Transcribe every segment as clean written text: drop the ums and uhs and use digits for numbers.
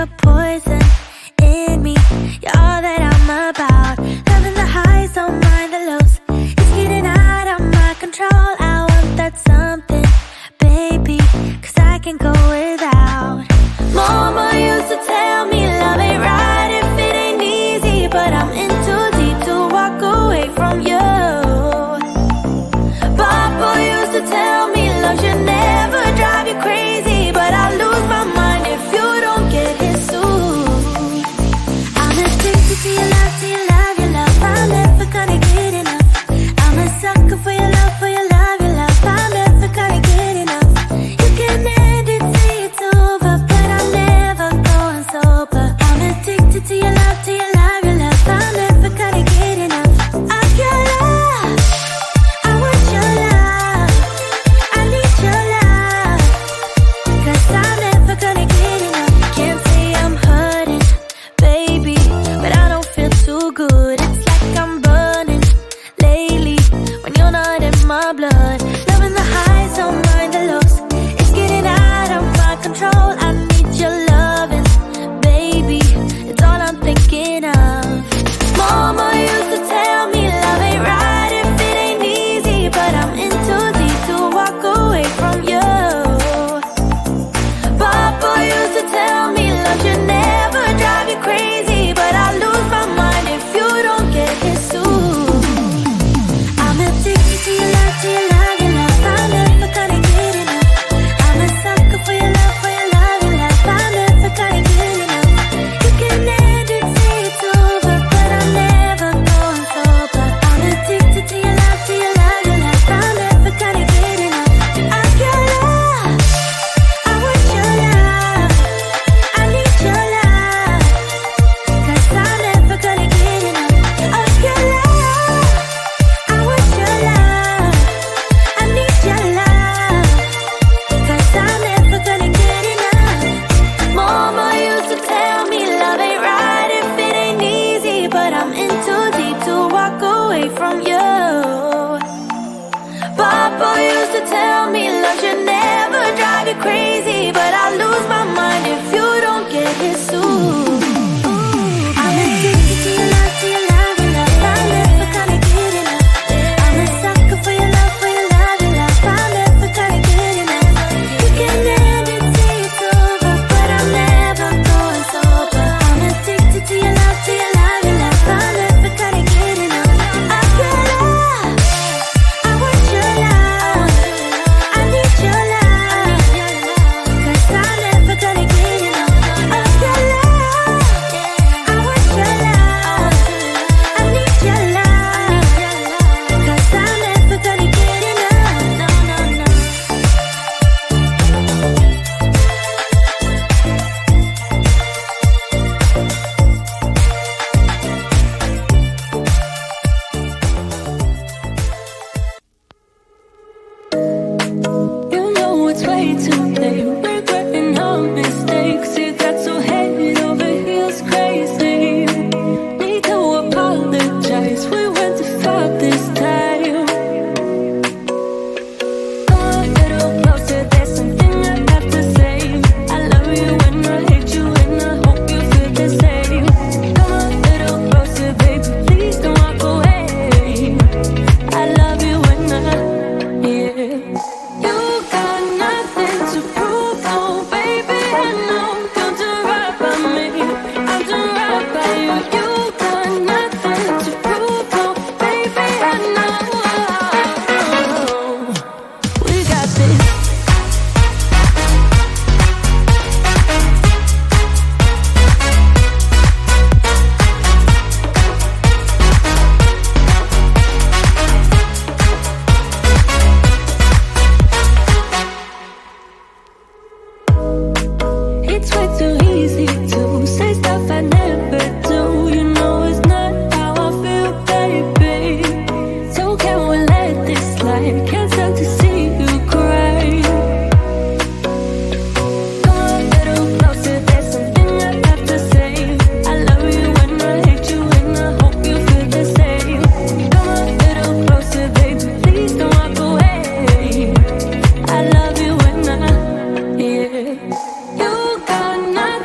a poison in me. You're all that I'm about. Loving the highs, don't mind the lows. It's getting out of my control. I want that something, baby, 'cause I can go without. Mama used to tell me love ain't right if it ain't easy, but I'm in too deep to walk away from you. Papa used to tell me love should never drive you crazy, but I lose my mind if you don't get his suit. I'm addicted to your love, to your love, your love. I'm never gonna get enough. I'm a sucker for your love, for your love, your love. I'm never gonna get enough. You can end it, say it's over, but I'm never going sober. I'm addicted to your love, to your love, your love. I'm never gonna get enough of your love. I want your love. I need your love. 'Cause I'm never gonna get enough. Can't say I'm hurting, baby, but I don't feel too good. It's like I'm burning lately when you're not in my blood. Loving the highs, don't mind the lows. It's getting out of my control. I need your loving, baby. It's all I'm thinking of. Mama used to tell me love ain't right if it ain't easy, but I'm in too deep to walk away from you. Papa used to tell me love should never drive you crazy, but I lose my mind if you don't get his suit. I'm addicted to your love, to your love, your love. I'm never gonna get enough. I'm a sucker for your love, for your love, your love. I'm never gonna get enough. You can end it, say it's over, but I'm never going sober. I'm addicted to your love, to your love, your love. I'm never gonna get enough of your love. I want your love. I need your love. 'Cause I'm never gonna get enough of your love. I want your love. I need your love. 'Cause I'm never gonna get enough. Mama used to tell me love ain't right if it ain't easy, but I'm in too deep to walk away from you. Papa used to tell me love should never drive you crazy, but I lose my mind if you don't get his suit. I'm addicted to your love, to your love, your love. I'm never gonna get enough. I'm a sucker for your love, for your love, your love. I'm never gonna get enough. You can end it, say it's over, but I'm never going sober. I'm addicted to your love, to your love, your love. I'm never gonna get enough of your love. I want your love. I need your love. 'Cause I'm never gonna get enough of your love. I want your love. I need your love. 'Cause I'm never gonna get enough. No, no, no. You know it's way too late. Regretting our mistakes. It got so head over heels crazy. Need to apologize. We went too far this time. Come a little closer. There's something I have to say. I love you and I hate you and I hope you feel the same. Come a little closer, baby. Please don't walk away. I love you and yeah. You got nothing to prove, oh baby. I know you'll do right by me. I'll do right by you. You got nothing to prove, oh baby. I know we got this. It's way too easy to say stuff I never do. You know it's not how I feel, baby. So can we let this slide? Can't stand to see you cry. Come a little closer. There's something I have to say. I love you and I hate you and I hope you feel the same. Come a little closer, baby. Please don't walk away. I love you and yeah. You got nothing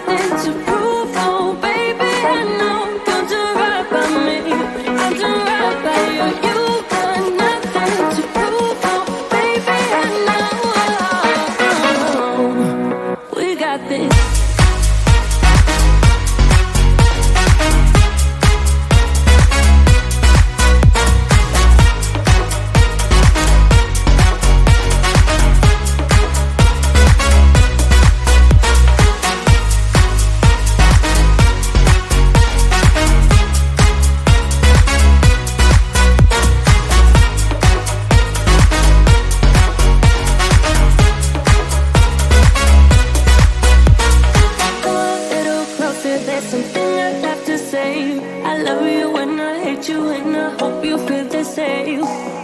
you feel the same.